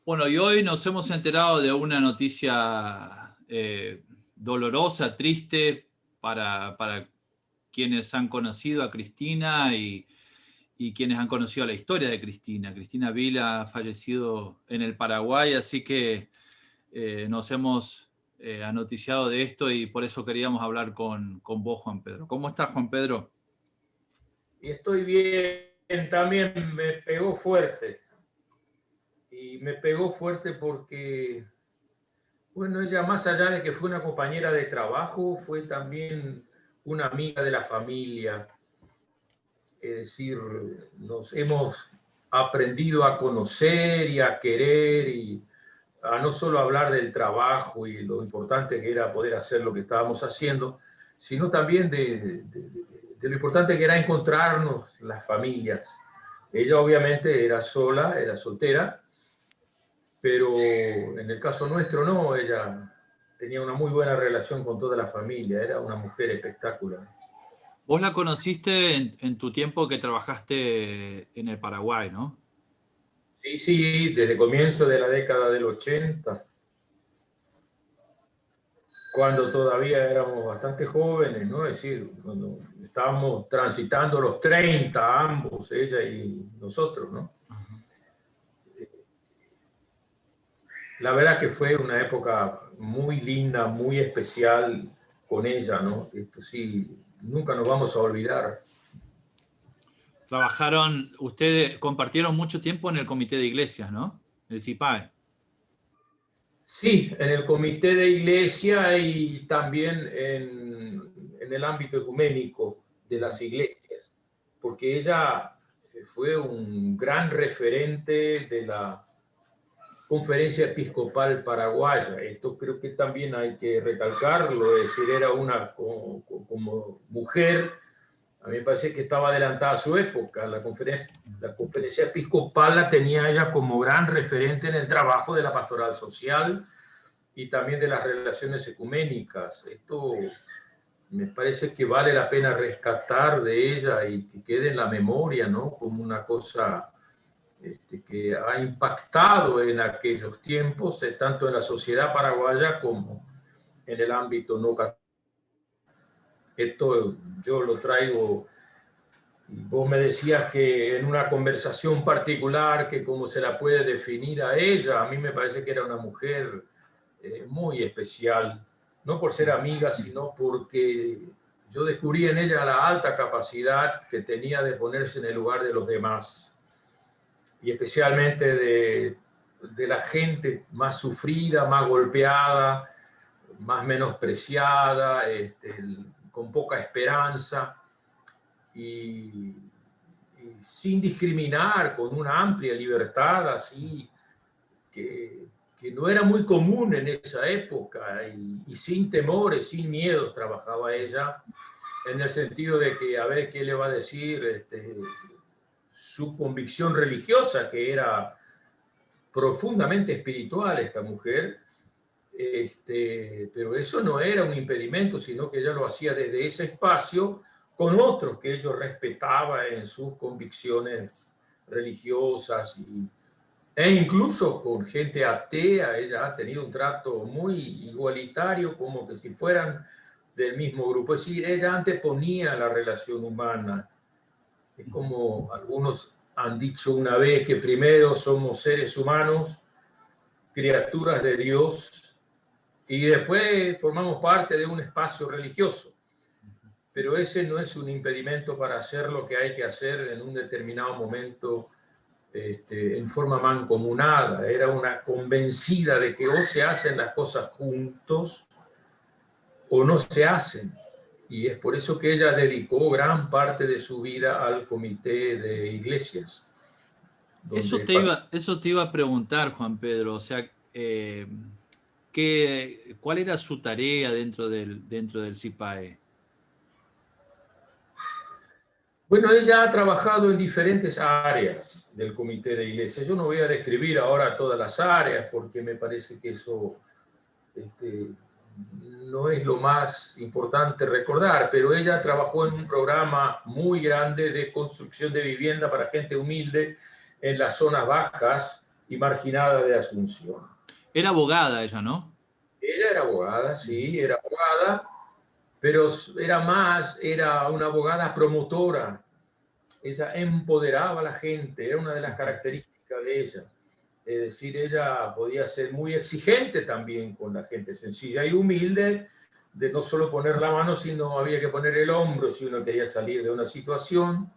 Bueno, y hoy nos hemos enterado de una noticia dolorosa, triste para quienes han conocido a Cristina y quienes han conocido la historia de Cristina. Cristina Vila ha fallecido en el Paraguay, así que nos hemos anoticiado de esto y por eso queríamos hablar con vos, Juan Pedro. ¿Cómo estás, Juan Pedro? Y estoy bien, también me pegó fuerte. Y me pegó fuerte porque, bueno, ella más allá de que fue una compañera de trabajo, fue también una amiga de la familia. Es decir, nos hemos aprendido a conocer y a querer y a no solo hablar del trabajo y lo importante que era poder hacer lo que estábamos haciendo, sino también de lo importante que era encontrarnos las familias. Ella obviamente era sola, era soltera, pero en el caso nuestro no, ella tenía una muy buena relación con toda la familia, era una mujer espectacular. Vos la conociste en tu tiempo que trabajaste en el Paraguay, ¿no? Sí, sí, desde el comienzo de la década del 80, cuando todavía éramos bastante jóvenes, ¿no? Es decir, cuando estábamos transitando los 30, ambos, ella y nosotros, ¿no? Ajá. La verdad que fue una época muy linda, muy especial con ella, ¿no? Esto sí, nunca nos vamos a olvidar. Ustedes compartieron mucho tiempo en el comité de iglesias, ¿no? El CIPAE. Sí, en el comité de iglesia y también en el ámbito ecuménico de las iglesias, porque ella fue un gran referente de la Conferencia Episcopal Paraguaya. Esto creo que también hay que recalcarlo, es decir, era una como mujer, a mí me parece que estaba adelantada a su época. La conferencia episcopal la tenía ella como gran referente en el trabajo de la pastoral social y también de las relaciones ecuménicas. Esto me parece que vale la pena rescatar de ella y que quede en la memoria, ¿no? Como una cosa que ha impactado en aquellos tiempos, tanto en la sociedad paraguaya como en el ámbito no católico. Esto yo lo traigo. Vos me decías que en una conversación particular, que cómo se la puede definir a ella, a mí me parece que era una mujer muy especial, no por ser amiga, sino porque yo descubrí en ella la alta capacidad que tenía de ponerse en el lugar de los demás, y especialmente de la gente más sufrida, más golpeada, más menospreciada, con poca esperanza. Y sin discriminar, con una amplia libertad, así, que no era muy común en esa época, y sin temores, sin miedos trabajaba ella, en el sentido de que a ver qué le va a decir su convicción religiosa, que era profundamente espiritual esta mujer, pero eso no era un impedimento, sino que ella lo hacía desde ese espacio con otros que ellos respetaba en sus convicciones religiosas e incluso con gente atea. Ella ha tenido un trato muy igualitario, como que si fueran del mismo grupo. Es decir, ella anteponía la relación humana. Es como algunos han dicho una vez, que primero somos seres humanos, criaturas de Dios, y después formamos parte de un espacio religioso. Pero ese no es un impedimento para hacer lo que hay que hacer en un determinado momento, en forma mancomunada. Era una convencida de que o se hacen las cosas juntos o no se hacen. Y es por eso que ella dedicó gran parte de su vida al comité de iglesias. Eso te iba a preguntar, Juan Pedro. O sea, ¿cuál era su tarea dentro del CIPAE? Bueno, ella ha trabajado en diferentes áreas del comité de iglesia. Yo no voy a describir ahora todas las áreas porque me parece que eso no es lo más importante recordar, pero ella trabajó en un programa muy grande de construcción de vivienda para gente humilde en las zonas bajas y marginada de Asunción. Era abogada ella, ¿no? Ella era abogada, sí, era abogada, pero era una abogada promotora. Ella empoderaba a la gente, era una de las características de ella. Es decir, ella podía ser muy exigente también con la gente sencilla y humilde, de no solo poner la mano, sino había que poner el hombro si uno quería salir de una situación.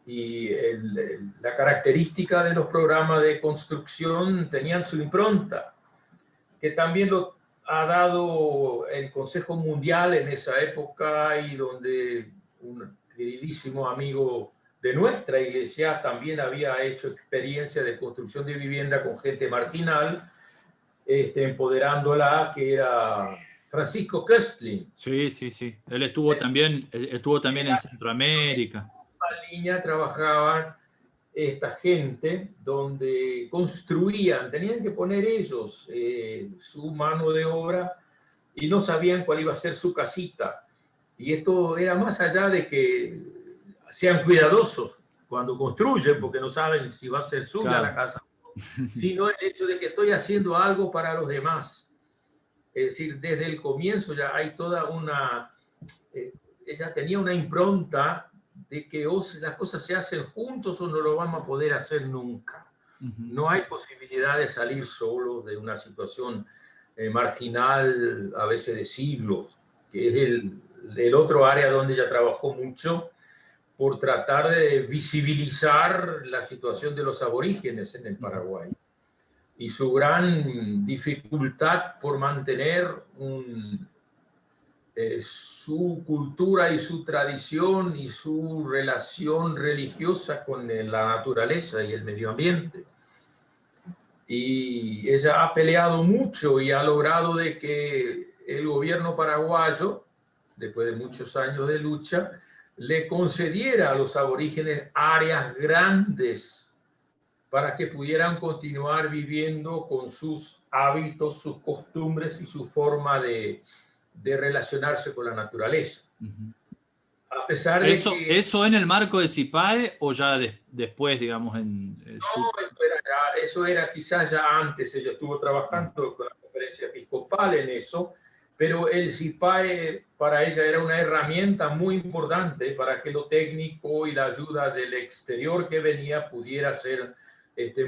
Y la característica de los programas de construcción tenían su impronta, que también lo ha dado el Consejo Mundial en esa época, y donde un queridísimo amigo de nuestra iglesia también había hecho experiencia de construcción de vivienda con gente marginal, empoderándola, que era Francisco Köstling. Sí, sí, sí. Él estuvo también en Centroamérica. En línea trabajaban esta gente, donde construían, tenían que poner ellos su mano de obra, y no sabían cuál iba a ser su casita. Y esto era más allá de que sean cuidadosos cuando construyen, porque no saben si va a ser suya, claro, la casa, sino el hecho de que estoy haciendo algo para los demás. Es decir, desde el comienzo ya hay toda una... ella tenía una impronta de que las cosas se hacen juntos o no lo vamos a poder hacer nunca. No hay posibilidad de salir solo de una situación marginal, a veces de siglos, que es el otro área donde ella trabajó mucho, por tratar de visibilizar la situación de los aborígenes en el Paraguay y su gran dificultad por mantener su cultura y su tradición y su relación religiosa con la naturaleza y el medio ambiente. Y ella ha peleado mucho y ha logrado de que el gobierno paraguayo, después de muchos años de lucha, le concediera a los aborígenes áreas grandes para que pudieran continuar viviendo con sus hábitos, sus costumbres y su forma de relacionarse con la naturaleza. A pesar de que... ¿Eso en el marco de CIPAE o ya después, digamos, No, eso era quizás ya antes. Ella estuvo trabajando con la conferencia episcopal en eso, pero el CIPAE para ella era una herramienta muy importante para que lo técnico y la ayuda del exterior que venía pudiera ser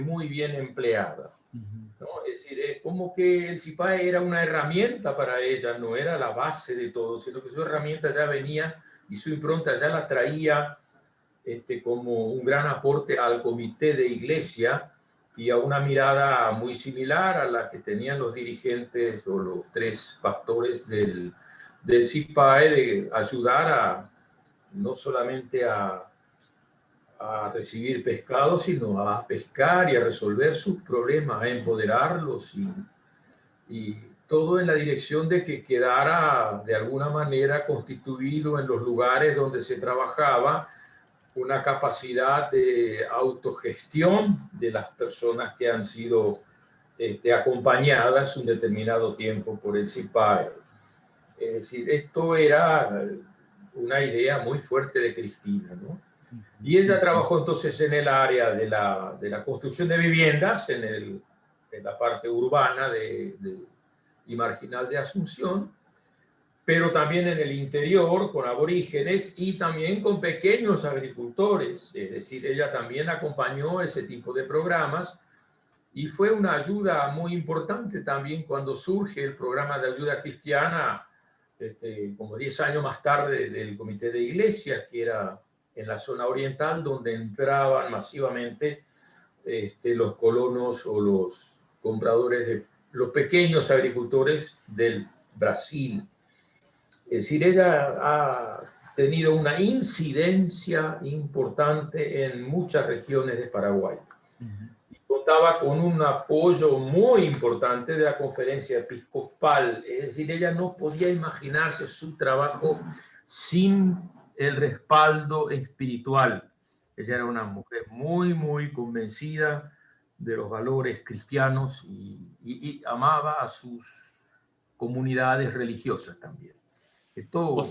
muy bien empleada. ¿No? Es decir, es como que el CIPAE era una herramienta para ella, no era la base de todo, sino que su herramienta ya venía y su impronta ya la traía como un gran aporte al comité de iglesia y a una mirada muy similar a la que tenían los dirigentes o los tres pastores del CIPAE, de ayudar no solamente a recibir pescado, sino a pescar y a resolver sus problemas, a empoderarlos, y todo en la dirección de que quedara de alguna manera constituido en los lugares donde se trabajaba una capacidad de autogestión de las personas que han sido acompañadas un determinado tiempo por el CIPAE. Es decir, esto era una idea muy fuerte de Cristina, ¿no? Y ella trabajó entonces en el área de la construcción de viviendas, en la parte urbana y marginal de Asunción, pero también en el interior con aborígenes y también con pequeños agricultores. Es decir, ella también acompañó ese tipo de programas y fue una ayuda muy importante también cuando surge el programa de ayuda cristiana, como 10 años más tarde, del Comité de Iglesias, que era en la zona oriental, donde entraban masivamente los colonos o los compradores, los pequeños agricultores del Brasil. Es decir, ella ha tenido una incidencia importante en muchas regiones de Paraguay. Y contaba con un apoyo muy importante de la conferencia episcopal. Es decir, ella no podía imaginarse su trabajo sin el respaldo espiritual. Ella era una mujer muy, muy convencida de los valores cristianos y amaba a sus comunidades religiosas también. Esto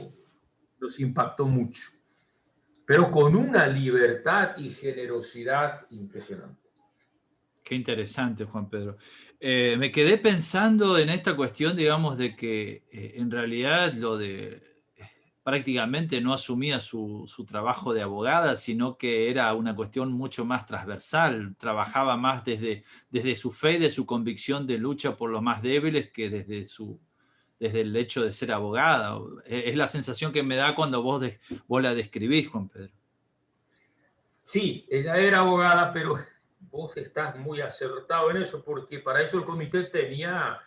nos impactó mucho, pero con una libertad y generosidad impresionante. Qué interesante, Juan Pedro. Me quedé pensando en esta cuestión, digamos, de que en realidad prácticamente no asumía su trabajo de abogada, sino que era una cuestión mucho más transversal. Trabajaba más desde su fe, de su convicción de lucha por los más débiles, que desde el hecho de ser abogada. Es la sensación que me da cuando vos la describís, Juan Pedro. Sí, ella era abogada, pero vos estás muy acertado en eso, porque para eso el comité tenía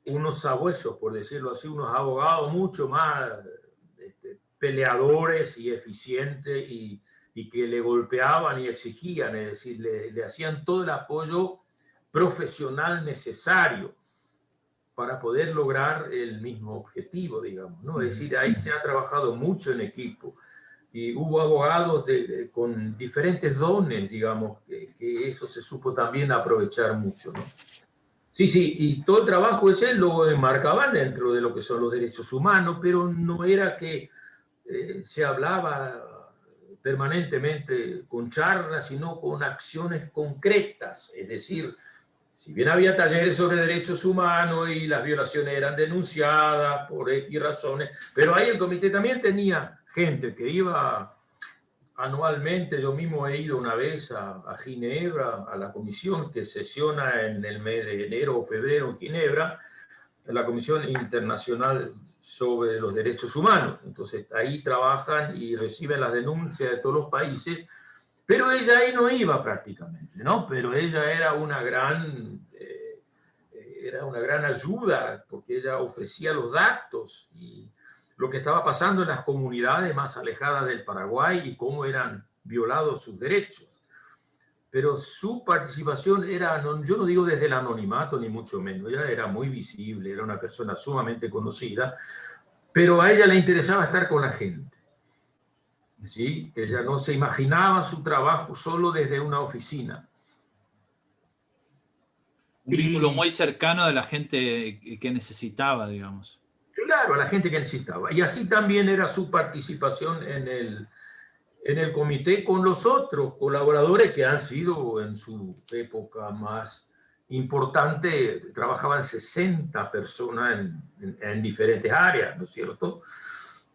unos sabuesos, por decirlo así, unos abogados mucho más peleadores y eficientes y que le golpeaban y exigían, es decir, le hacían todo el apoyo profesional necesario para poder lograr el mismo objetivo, digamos, ¿no? Es decir, ahí se ha trabajado mucho en equipo y hubo abogados con diferentes dones, digamos, que eso se supo también aprovechar mucho, ¿no? Sí, sí, y todo el trabajo ese lo enmarcaban dentro de lo que son los derechos humanos, pero no era que se hablaba permanentemente con charlas, sino con acciones concretas. Es decir, si bien había talleres sobre derechos humanos y las violaciones eran denunciadas por X razones, pero ahí el comité también tenía gente que iba anualmente. Yo mismo he ido una vez a Ginebra, a la comisión que sesiona en el mes de enero o febrero en Ginebra, en la Comisión Internacional sobre los Derechos Humanos. Entonces ahí trabajan y reciben las denuncias de todos los países, pero ella ahí no iba prácticamente, ¿no? Pero ella era una gran ayuda, porque ella ofrecía los datos y lo que estaba pasando en las comunidades más alejadas del Paraguay y cómo eran violados sus derechos. Pero su participación era, yo no digo desde el anonimato ni mucho menos, ella era muy visible, era una persona sumamente conocida, pero a ella le interesaba estar con la gente. ¿Sí? Ella no se imaginaba su trabajo solo desde una oficina. Un vínculo muy cercano de la gente que necesitaba, digamos. Claro, a la gente que necesitaba. Y así también era su participación en el comité con los otros colaboradores que han sido en su época más importante. Trabajaban 60 personas en diferentes áreas, ¿no es cierto?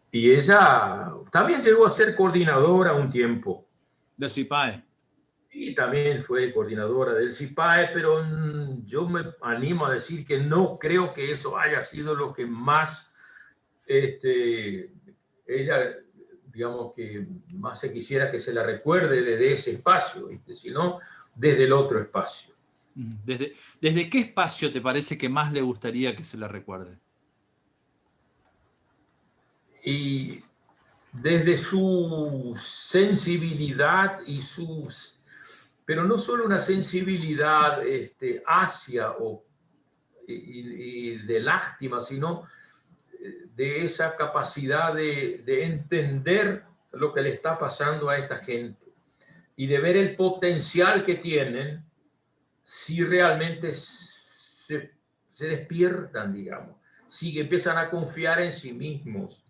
Y ella también llegó a ser coordinadora un tiempo. De CIPAE. Y también fue coordinadora del CIPAE, pero yo me animo a decir que no creo que eso haya sido lo que más ella, digamos, que más se quisiera que se la recuerde desde ese espacio, ¿viste? Sino desde el otro espacio. ¿Desde qué espacio te parece que más le gustaría que se la recuerde? Y desde su sensibilidad pero no solo una sensibilidad hacia y de lástima, sino de esa capacidad de entender lo que le está pasando a esta gente y de ver el potencial que tienen si realmente se despiertan, digamos, si empiezan a confiar en sí mismos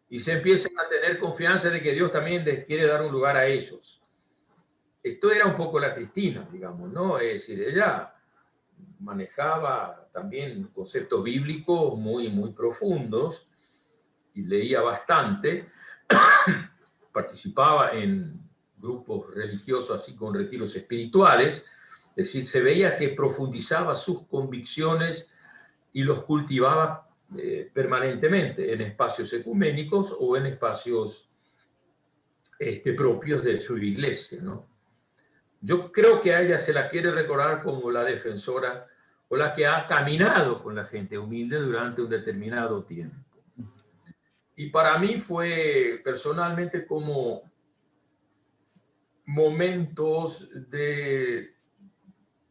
y se empiezan a tener confianza de que Dios también les quiere dar un lugar a ellos. Esto era un poco la Cristina, digamos, ¿no? Es decir, ella manejaba también conceptos bíblicos muy, muy profundos y leía bastante, participaba en grupos religiosos así con retiros espirituales, es decir, se veía que profundizaba sus convicciones y los cultivaba permanentemente en espacios ecuménicos o en espacios propios de su iglesia, ¿no? Yo creo que a ella se la quiere recordar como la defensora o la que ha caminado con la gente humilde durante un determinado tiempo. Y para mí fue personalmente como momentos de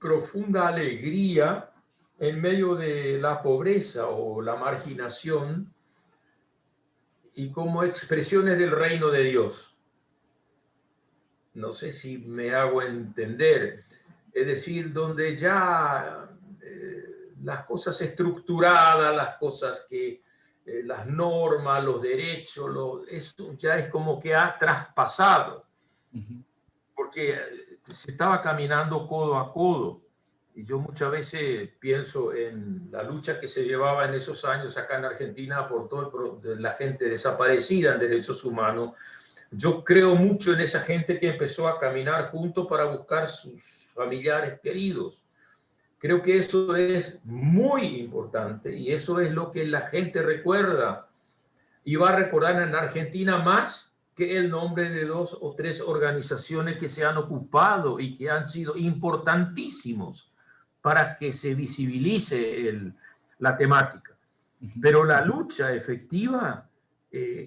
profunda alegría en medio de la pobreza o la marginación y como expresiones del reino de Dios. No sé si me hago entender. Es decir, donde ya las cosas estructuradas, las cosas que las normas, los derechos, eso ya es como que ha traspasado. Porque se estaba caminando codo a codo. Y yo muchas veces pienso en la lucha que se llevaba en esos años acá en Argentina por toda la gente desaparecida en derechos humanos. Yo creo mucho en esa gente que empezó a caminar juntos para buscar sus familiares queridos. Creo que eso es muy importante y eso es lo que la gente recuerda. Y va a recordar en Argentina más que el nombre de 2 o 3 organizaciones que se han ocupado y que han sido importantísimos para que se visibilice la temática. Pero la lucha efectiva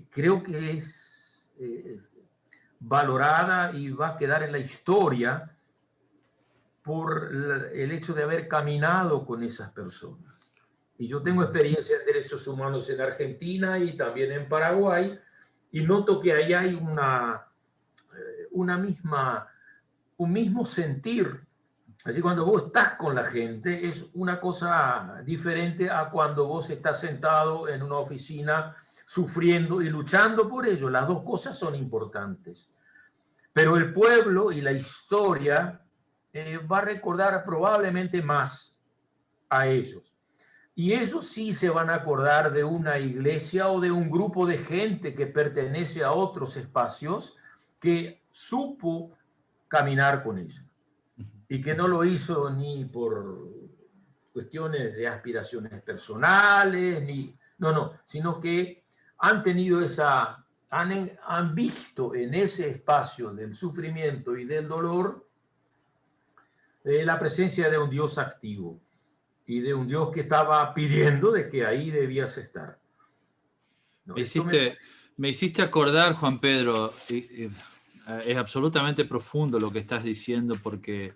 creo que es valorada y va a quedar en la historia por el hecho de haber caminado con esas personas. Y yo tengo experiencia en derechos humanos en Argentina y también en Paraguay, y noto que ahí hay un mismo sentir. Así cuando vos estás con la gente es una cosa diferente a cuando vos estás sentado en una oficina sufriendo y luchando por ello. Las dos cosas son importantes. Pero el pueblo y la historia va a recordar probablemente más a ellos. Y ellos sí se van a acordar de una iglesia o de un grupo de gente que pertenece a otros espacios que supo caminar con ella y que no lo hizo ni por cuestiones de aspiraciones personales, sino que han tenido han visto en ese espacio del sufrimiento y del dolor la presencia de un Dios activo y de un Dios que estaba pidiendo de que ahí debías estar. No, me hiciste acordar, Juan Pedro, es absolutamente profundo lo que estás diciendo porque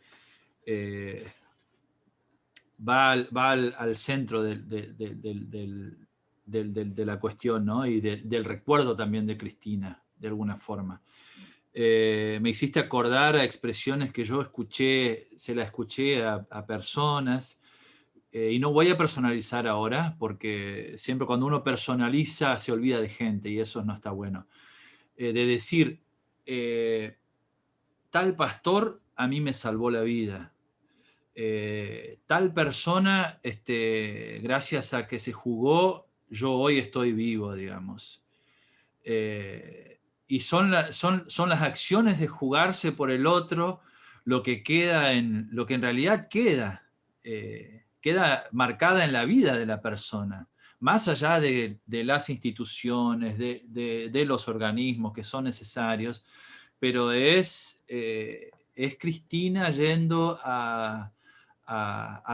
va al centro de la cuestión, ¿no? Y del recuerdo también de Cristina, de alguna forma. Me hiciste acordar a expresiones que yo se las escuché a personas, y no voy a personalizar ahora, porque siempre cuando uno personaliza se olvida de gente y eso no está bueno. De decir, tal pastor a mí me salvó la vida. Tal persona, gracias a que se jugó, yo hoy estoy vivo, digamos. Y son las acciones de jugarse por el otro lo que en realidad queda marcada en la vida de la persona, más allá de las instituciones, de los organismos que son necesarios, pero es Cristina yendo a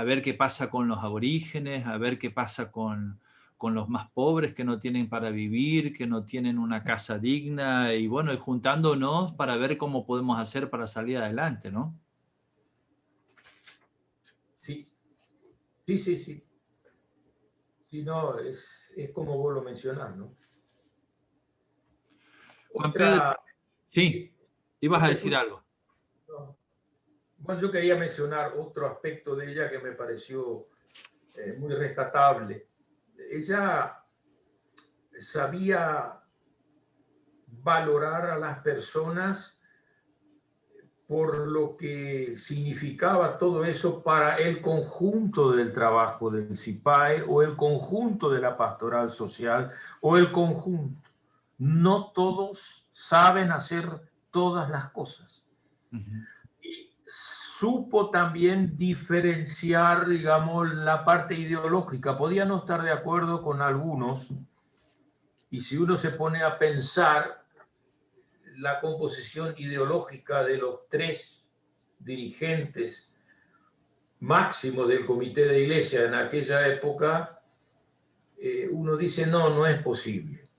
ver qué pasa con los aborígenes, a ver qué pasa con los más pobres que no tienen para vivir, que no tienen una casa digna, y bueno, y juntándonos para ver cómo podemos hacer para salir adelante, ¿no? Sí. Sí, no, es como vos lo mencionás, ¿no? Juan Pedro, sí, ibas a decir algo. Bueno, yo quería mencionar otro aspecto de ella que me pareció muy rescatable. Ella sabía valorar a las personas por lo que significaba todo eso para el conjunto del trabajo del CIPAE o el conjunto de la pastoral social o el conjunto. No todos saben hacer todas las cosas. Y supo también diferenciar, digamos, la parte ideológica. Podía no estar de acuerdo con algunos, y si uno se pone a pensar la composición ideológica de los 3 dirigentes máximos del comité de iglesia en aquella época, uno dice, no es posible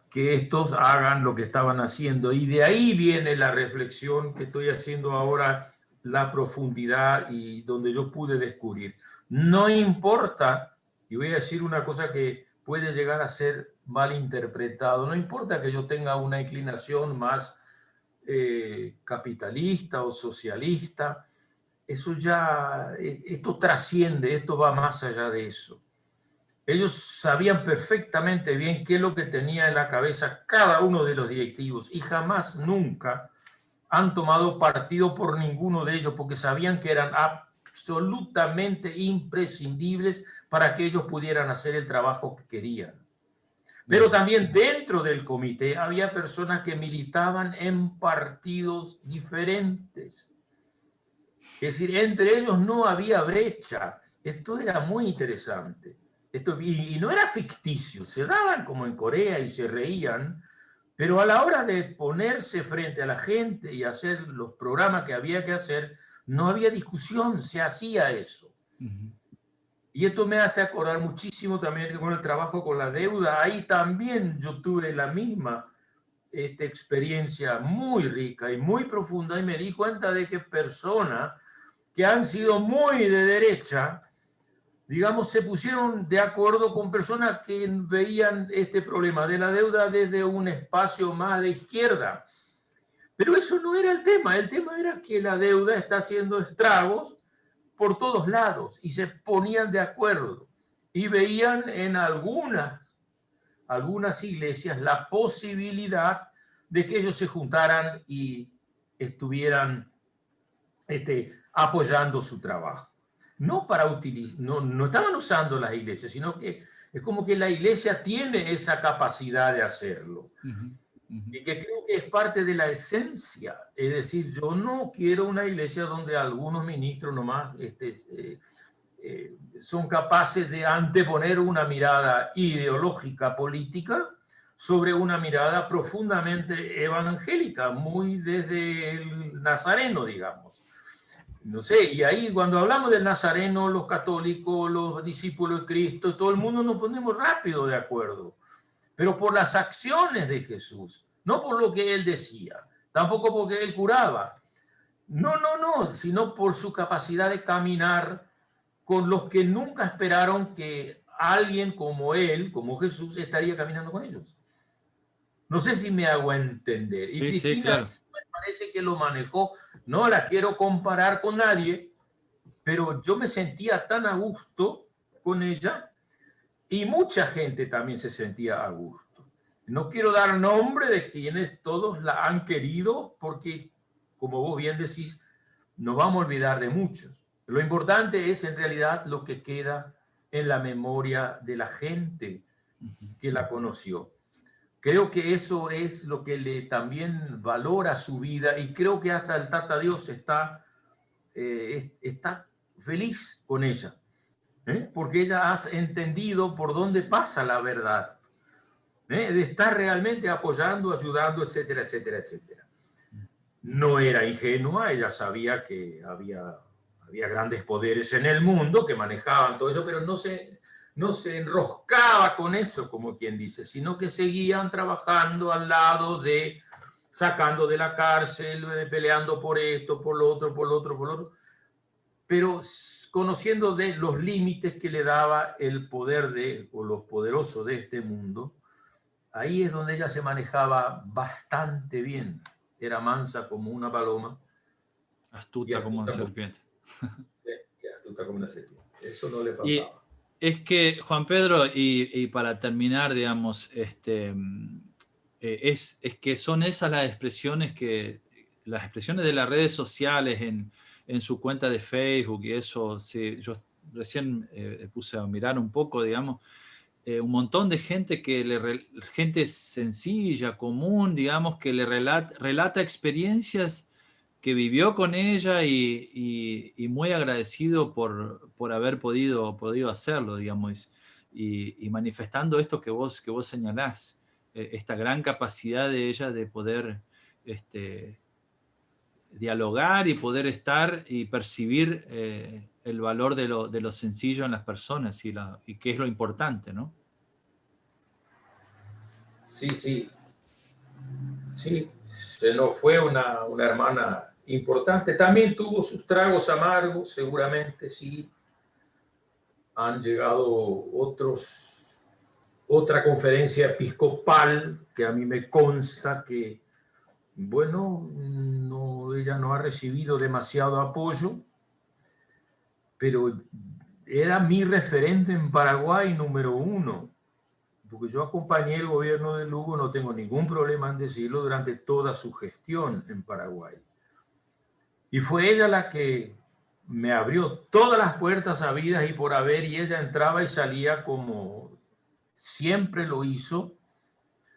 que estos hagan lo que estaban haciendo. Y de ahí viene la reflexión que estoy haciendo ahora, la profundidad y donde yo pude descubrir. No importa, y voy a decir una cosa que puede llegar a ser malinterpretado, no importa que yo tenga una inclinación más capitalista o socialista, esto trasciende, esto va más allá de eso. Ellos sabían perfectamente bien qué es lo que tenía en la cabeza cada uno de los directivos y jamás, nunca han tomado partido por ninguno de ellos, porque sabían que eran absolutamente imprescindibles para que ellos pudieran hacer el trabajo que querían. Pero también dentro del comité había personas que militaban en partidos diferentes. Es decir, entre ellos no había brecha. Esto era muy interesante. Y no era ficticio, se daban como en Corea y se reían, pero a la hora de ponerse frente a la gente y hacer los programas que había que hacer, no había discusión, se hacía eso. Y esto me hace acordar muchísimo también con el trabajo con la deuda. Ahí también yo tuve la misma experiencia muy rica y muy profunda, y me di cuenta de que personas que han sido muy de derecha, digamos, se pusieron de acuerdo con personas que veían este problema de la deuda desde un espacio más de izquierda. Pero eso no era el tema era que la deuda está haciendo estragos por todos lados, y se ponían de acuerdo y veían en algunas iglesias la posibilidad de que ellos se juntaran y estuvieran apoyando su trabajo. No para utilizar, no estaban usando las iglesias, sino que es como que la iglesia tiene esa capacidad de hacerlo. Y que creo que es parte de la esencia. Es decir, yo no quiero una iglesia donde algunos ministros nomás son capaces de anteponer una mirada ideológica política sobre una mirada profundamente evangélica, muy desde el nazareno, digamos. No sé, y ahí cuando hablamos del nazareno, los católicos, los discípulos de Cristo, todo el mundo nos ponemos rápido de acuerdo, pero por las acciones de Jesús, no por lo que él decía, tampoco porque él curaba, no, sino por su capacidad de caminar con los que nunca esperaron que alguien como él, como Jesús, estaría caminando con ellos. No sé si me hago entender. Y Sí, Cristina, claro. me parece que lo manejó, no la quiero comparar con nadie, pero yo me sentía tan a gusto con ella, y mucha gente también se sentía a gusto. No quiero dar nombre de quienes todos la han querido, porque, como vos bien decís, nos vamos a olvidar de muchos. Lo importante es en realidad lo que queda en la memoria de la gente que la conoció. Creo que eso es lo que le también valora su vida, y creo que hasta el Tata Dios está feliz con ella, porque ella ha entendido por dónde pasa la verdad, de estar realmente apoyando, ayudando, etcétera, etcétera, etcétera. No era ingenua, ella sabía que había grandes poderes en el mundo que manejaban todo eso, pero no se enroscaba con eso, como quien dice, sino que seguían trabajando al lado de, sacando de la cárcel, peleando por esto, por lo otro, por lo otro, por lo otro, pero conociendo de los límites que le daba el poder o los poderosos de este mundo. Ahí es donde ella se manejaba bastante bien. Era mansa como una paloma. Astuta como una serpiente. Y astuta como una serpiente. Eso no le faltaba. Y es que, Juan Pedro, y para terminar, digamos, es que son esas las expresiones de las redes sociales en su cuenta de Facebook y eso. Sí, yo recién puse a mirar un poco, digamos, un montón de gente gente sencilla, común, digamos, que le relata experiencias que vivió con ella, y muy agradecido por haber podido hacerlo, digamos, y manifestando esto que vos señalás, esta gran capacidad de ella de poder dialogar y poder estar y percibir el valor de lo sencillo en las personas, y qué es lo importante, ¿no? Sí, se nos fue una hermana importante. También tuvo sus tragos amargos, seguramente, sí. Han llegado otra conferencia episcopal que a mí me consta que, bueno, ella no ha recibido demasiado apoyo, pero era mi referente en Paraguay número 1, porque yo acompañé el gobierno de Lugo, no tengo ningún problema en decirlo, durante toda su gestión en Paraguay. Y fue ella la que me abrió todas las puertas habidas y por haber, y ella entraba y salía como siempre lo hizo,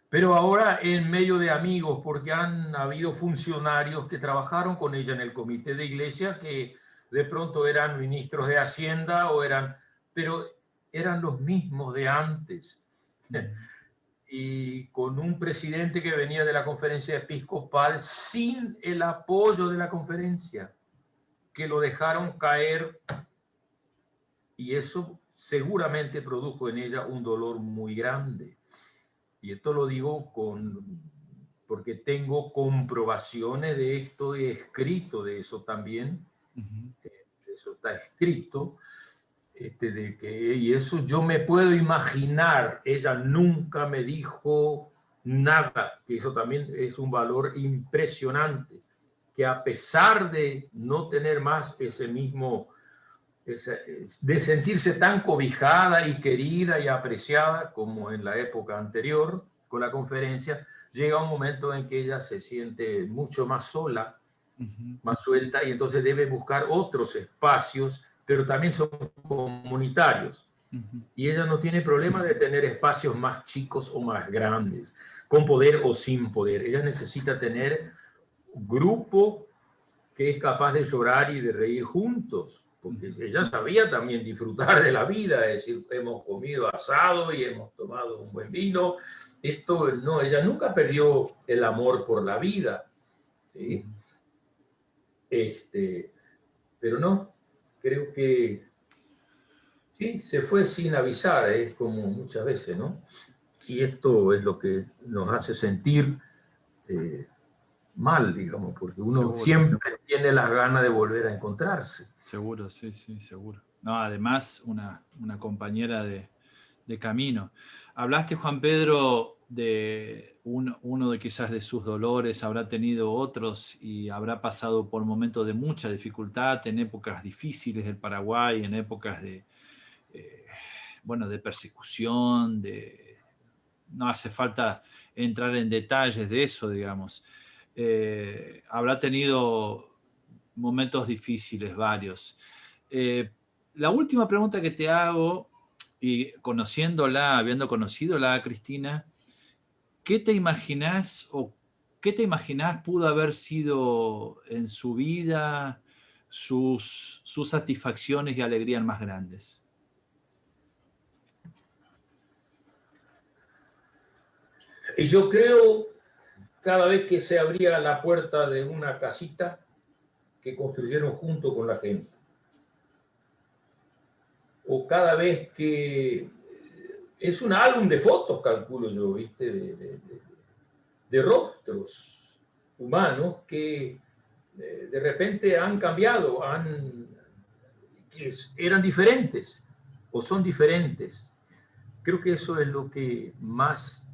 pero ahora en medio de amigos, porque han habido funcionarios que trabajaron con ella en el comité de iglesia, que de pronto eran ministros de Hacienda pero eran los mismos de antes. Y con un presidente que venía de la conferencia episcopal sin el apoyo de la conferencia, que lo dejaron caer, y eso seguramente produjo en ella un dolor muy grande. Y esto lo digo porque tengo comprobaciones de esto, he escrito de eso también, eso está escrito, y eso yo me puedo imaginar, ella nunca me dijo nada, que eso también es un valor impresionante, que a pesar de no tener más de sentirse tan cobijada y querida y apreciada como en la época anterior con la conferencia, llega un momento en que ella se siente mucho más sola, más suelta, y entonces debe buscar otros espacios, pero también son comunitarios. Y ella no tiene problema de tener espacios más chicos o más grandes, con poder o sin poder. Ella necesita tener un grupo que es capaz de llorar y de reír juntos, porque ella sabía también disfrutar de la vida, es decir, hemos comido asado y hemos tomado un buen vino. Esto no, ella nunca perdió el amor por la vida, ¿sí? Pero no, creo que sí, se fue sin avisar, es como muchas veces, ¿no? Y esto es lo que nos hace sentir mal, digamos, porque uno seguro, siempre tiene las ganas de volver a encontrarse. Seguro, sí, seguro. No, además, una compañera de camino. Hablaste, Juan Pedro, de uno de quizás de sus dolores, habrá tenido otros y habrá pasado por momentos de mucha dificultad, en épocas difíciles del Paraguay, en épocas de persecución, no hace falta entrar en detalles de eso, digamos. Habrá tenido momentos difíciles, varios. La última pregunta que te hago, y conociéndola, habiendo conocido a Cristina, ¿qué te imaginás pudo haber sido en su vida sus satisfacciones y alegrías más grandes? Y yo creo, cada vez que se abría la puerta de una casita que construyeron junto con la gente, o cada vez que es un álbum de fotos, calculo yo, ¿viste? De rostros humanos que de repente han cambiado, eran diferentes o son diferentes. Creo que eso es lo que más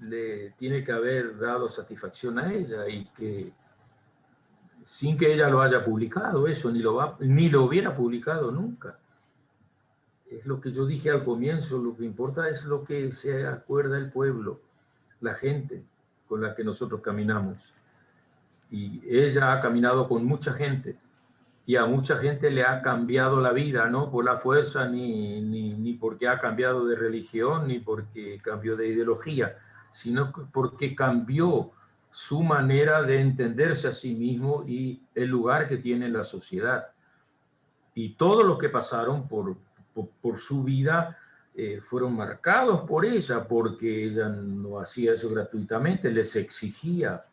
le tiene que haber dado satisfacción a ella, y que sin que ella lo haya publicado, eso ni lo hubiera publicado nunca. Es lo que yo dije al comienzo, lo que importa es lo que se acuerda el pueblo, la gente con la que nosotros caminamos. Y ella ha caminado con mucha gente, y a mucha gente le ha cambiado la vida, no por la fuerza, ni porque ha cambiado de religión, ni porque cambió de ideología, sino porque cambió su manera de entenderse a sí mismo y el lugar que tiene en la sociedad. Y todos los que pasaron por su vida fueron marcados por ella, porque ella no hacía eso gratuitamente, les exigía.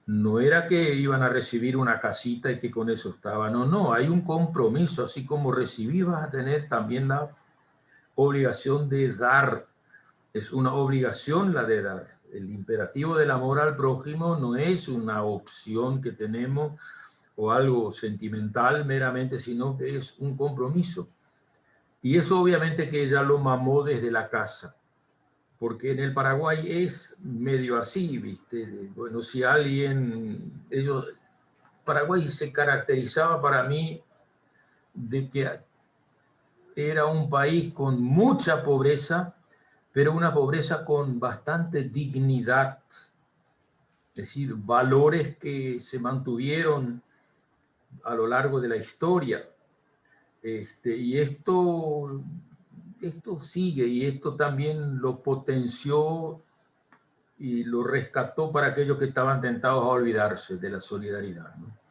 No era que iban a recibir una casita y que con eso estaba. No, hay un compromiso, así como recibí, vas a tener también la obligación de dar. Es una obligación la de dar. El imperativo del amor al prójimo no es una opción que tenemos o algo sentimental meramente, sino que es un compromiso. Y eso obviamente que ella lo mamó desde la casa, porque en el Paraguay es medio así, ¿viste? Bueno, si Paraguay se caracterizaba para mí de que era un país con mucha pobreza, pero una pobreza con bastante dignidad, es decir, valores que se mantuvieron a lo largo de la historia. Y esto sigue, y esto también lo potenció y lo rescató para aquellos que estaban tentados a olvidarse de la solidaridad, ¿no?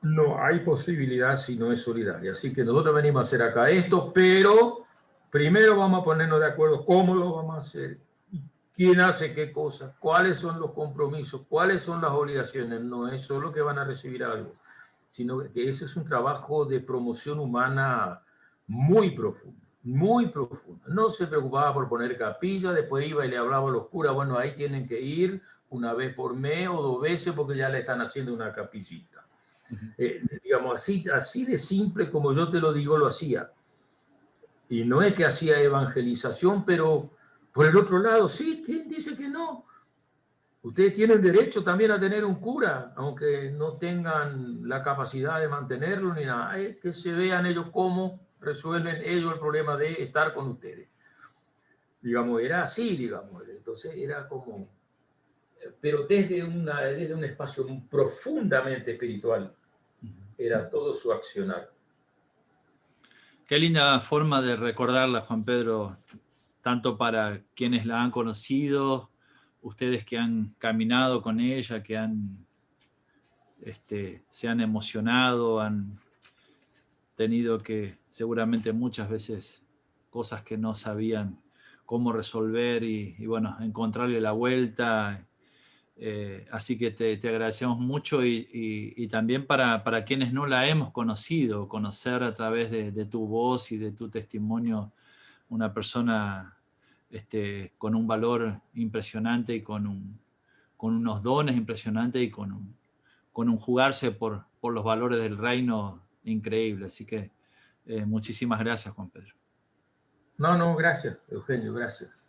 No hay posibilidad si no es solidaria. Así que nosotros venimos a hacer acá esto, pero primero vamos a ponernos de acuerdo cómo lo vamos a hacer, quién hace qué cosa, cuáles son los compromisos, cuáles son las obligaciones. No es solo que van a recibir algo, sino que ese es un trabajo de promoción humana muy profundo, muy profundo. No se preocupaba por poner capilla, después iba y le hablaba a los curas, bueno, ahí tienen que ir una vez por mes o 2 veces porque ya le están haciendo una capillita. Digamos, así de simple como yo te lo digo, lo hacía. Y no es que hacía evangelización, pero por el otro lado, sí, ¿quién dice que no? Ustedes tienen derecho también a tener un cura, aunque no tengan la capacidad de mantenerlo ni nada. Que se vean ellos cómo resuelven ellos el problema de estar con ustedes. Digamos, era así, digamos. Entonces era como... Pero desde un espacio profundamente espiritual era todo su accionar. Qué linda forma de recordarla, Juan Pedro, tanto para quienes la han conocido, ustedes que han caminado con ella, que se han emocionado, han tenido que seguramente muchas veces cosas que no sabían cómo resolver y bueno, encontrarle la vuelta. Así que te agradecemos mucho y también para quienes no la hemos conocido, conocer a través de tu voz y de tu testimonio una persona con un valor impresionante y con unos dones impresionantes y con un jugarse por los valores del reino increíble. Así que muchísimas gracias, Juan Pedro. No, gracias, Eugenio, gracias.